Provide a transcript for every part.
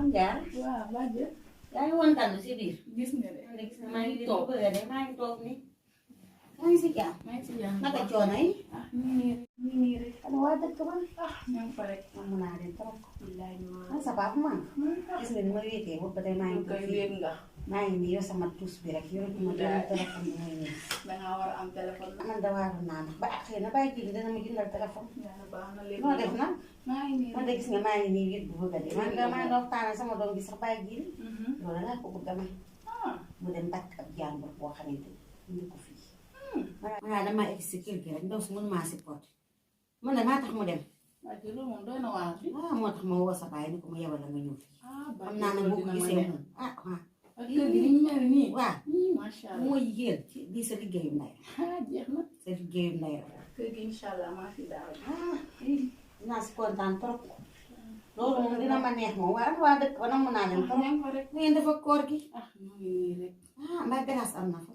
Mame Diarra. waaw bàjjen. yaa ngi woon tànn si biir. gis nga de. maa ngi toog maa ngi toog nii. maa ngi si jàmm. maa ngi si jàmm. naka coono yi. ah ñu nii rek. ana waa dëkk ba. ah ñoo ngi fa rek. mun naa leen trop. billaay ah sa papa man. gis nga ni ma wéetee ba tey maa ngi koy wéet nga. maa ngi nii yor sama tuus bi rek yor ma téléphone bi mooy nii. dangaa war a am téléphone. man da waaroon naa ndax ba xëy na bàyyi ji dana ma jëndal téléphone. yàlla baax na léegi. noo def na. maa ngi nii man de gis nga maa ngi nii wéet bu bëgg a dee. maa ngi waxtaan sama doom bi sax bàyyi ji. loolu laa ko bëgg a may. mu dem takk ab jàmbur boo xamante ni indi ko fii. man damaa egg si kër gi rek ndaw si mënu maa supporté. man de maa tax mu dem. waaw te loolu moom doy na waar. moo tax ma woo sa baay ni ko ma yebal la nga ñëw fii. baax xam naa ne boo ko gisee moom waaw. ak kër gi ni mu mel nii. waaw macha allah mooy yéen di sa liggéeyu ndey. jeex na. sa liggéeyu ndey la. kër gi incha allah maa fi daaw. dinaa si kontaan trop. loolu moom dina ma neex moom waaye waa dëkk ba namm naa leen trop. rek. ngeen dafa koor gi. ñu ngi nii rek. mbaa glace am na fa.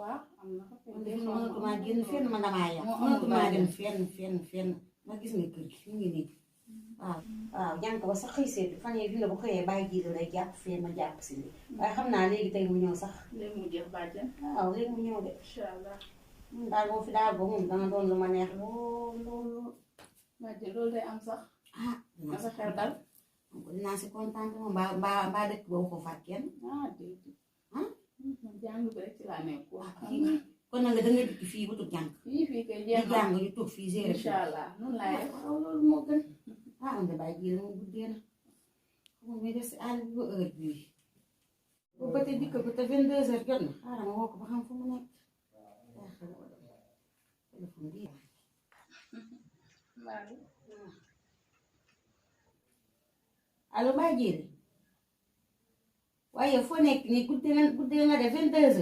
waaw am na fa. man de mënatuma génn fenn man damaa yàq. mënatuma dem fenn. ma gis nga kër gi fi ngi nii. waaw jànk ba sax xëy seetu fan yii dina bu xëyee bàyyi jiitu lay jàpp fee ma jàpp si lii. waaye xam naa léegi tey mu ñëw sax. léegi mu jeex bàjjen. waaw léegi mu ñëw de. incha allah. daal boo fi daal ba moom dana doon lu ma neex lool. bàjjen loolu day am sax. dinaa sa xel dal. dinaa si kontaan moom mbaa dëkk boobu ko faat kenn. déedéet. jàng bi rek ci laa nekk. kon nag da nga dikk fii wutul jàng. fii kay jeex di jàng ñu toog fii gérer. incha allah noonu laay def. waaw loolu moo gën. am na bàyyi ji la moom guddee na. moom mi def si àll bi ba heure bii. bu ba tey dikk ba te 22h jot na. xaaral ma woo ko ba xam fu mu nekk. téléphone bii. allo Baye Diéli. waaye foo nekk nii guddee nga de 22h.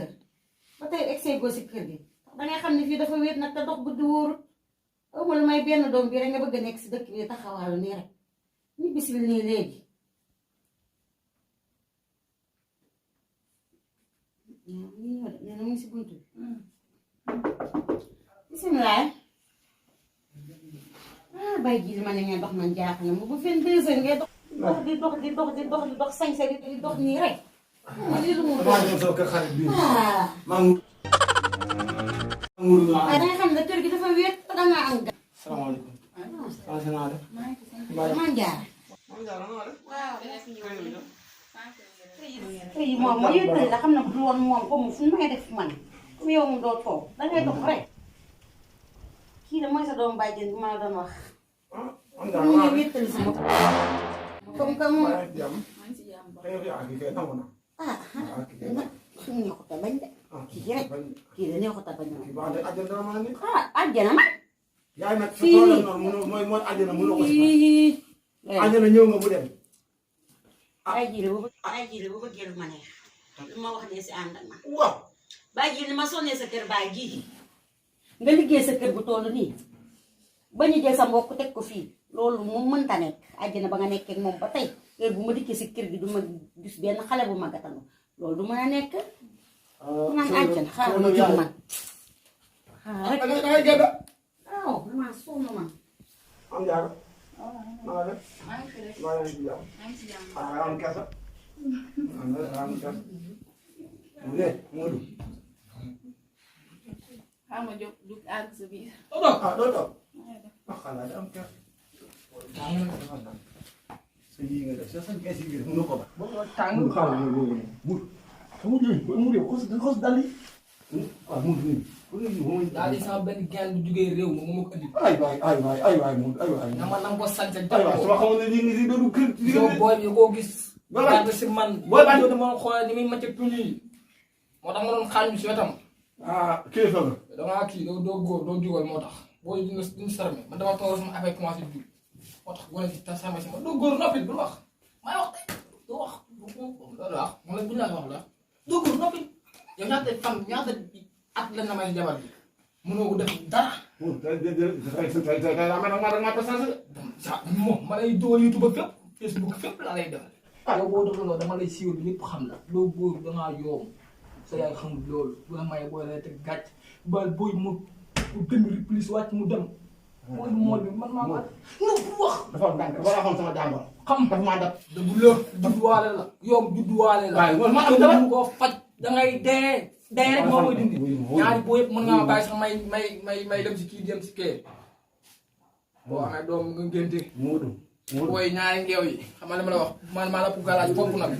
ba tey egg goo si kër gi. da ngay xam ne fii dafa wéet nag te dox guddi wóorut. amul may benn doom bi rek nga bëgg a nekk si dëkk bi taxawaalu nii rek. ñu bisil nii léegi. nee na mu ngi si buntu bi. bisimilah. Baye Diéli ma ne ngeen dox man jaaxal na ma bu 22h ngay dox. di dox sañse di dox nii rek. lii lu mu doon maa ngi doon kër xarit bi. waaye da nga xam ne kër gi dafa wéet te da ngaa am gan. salaamaaleykum. Mame Diarra. waaw. tey moom ma yëkkali la xam ne bu dul woon moom comme fu may def man comme yow mu doo toog da ngay dox rek. kii de mooy sa doomu bàjjen bi ma la doon wax. mu ngi wéttali si bopp. comme que moom. neexut a bañ de. kii rek kii de neexut a bañ àjjana ma. yaay nag sa tool noonu mooy àjjana mënoo ko si àjjana ñëw nga bu dem. Baye Diéli bu bëggee lu ma neex. lu ma wax ne si ànd ak man. waaw. Baye Diéli ma sonnee sa kër baay ji. nga liggéey sa kër bu toll nii. ba ñu jël sa mbokk teg ko fii. loolu moom mënta nekk àjjana ba nga nekkee moom ba tey heure bu ma dikkee si kër gi du ma gis benn xale bu màggatanu loolu du mën a nekk. naan àjjana xaaral ma jóg man. xaaral rek. waaw damaa sonn man. Mame Diarra. maa ngi lay. maa ngi fi rek. maa ngi lay maa ngi si jàmm. am kersa. am kersa. mu ne Modou. xam nga jóg du àgg sa biir. doo toog. xanaa da am kersa. sa yii nga def sa gerte gi mënu ko ba. tàng xaaral xos dal yi. waaw daal di sama benn gain bu jugee réew mi mu ko indi. ay waay na ma nangu ko sant ay waay su ma xamoon ne lii nii doon kër. yow booy bi koo gis. voilà si man. booy bàyyi dama xoolal ni muy màcc tuñ yi. moo tax ma doon xaañ si wetam. kilifa nga. damaa kii doo góor doo jugal moo tax. booy duñu sarme man dama toog sama affaire commencé dugg. moo tax gone gi ta sarme si ma doo góor noppi bul wax. may wax tey doo wax loolu wax moom la bu ñu la wax la. doo góor noppi yow ñaata at la na may jabar bi mënoo ko def dara. moom ma lay dugal YouTube ba fépp Facebook fépp laa lay defal. yow boo defee loolu dama lay siiwal ñëpp xam la loo góor dangaa yoom sa yaay xamul loolu bu la maye booy lay teg gàcc ba booy mu dem replis wàcc mu dem mool bi man maa ma bu wax dafa ndànk dafa la xam sama jàngoro xam dafa maa dab dëgg la judduwaale la yow judduwaale la waaye man ma am dara mu ko faj dangay dee rek moo koy dindi ñaari boo yëpp mën nga ma bàyyi sax may dem si kii dem si kee boo amee doom nga ngénte Moodu booy ñaari ngeew yi xam nga li ma la wax man maa la pour galaaj fopp nag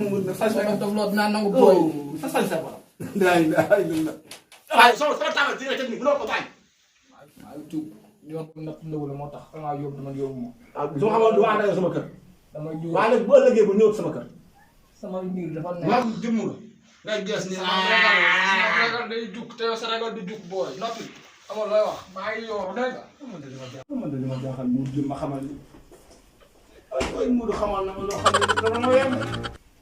daf loo dinaa nangu booy sa sañ sa wala daay daay la waaye sama tàmbal dina technique bu ko bàyyi waaye tuub yoon ko natt ndawul moo tax xanaa yóbbu dama yóbbu moom su ma xamoon du ànd ak sama kër dama yóbbu waaye nag bu ëllëgee bu ñëw sama kër sama mbir dafa neex mag jëmm nga ngay gis ni ragal day jug te yow sa ragal di jug booy noppi amoon looy wax maa ngi yooru dégg nga man de li ma jaaxal mu jëm ma xamal ni ay Moodu xamal na ma loo xam ne dama ma yem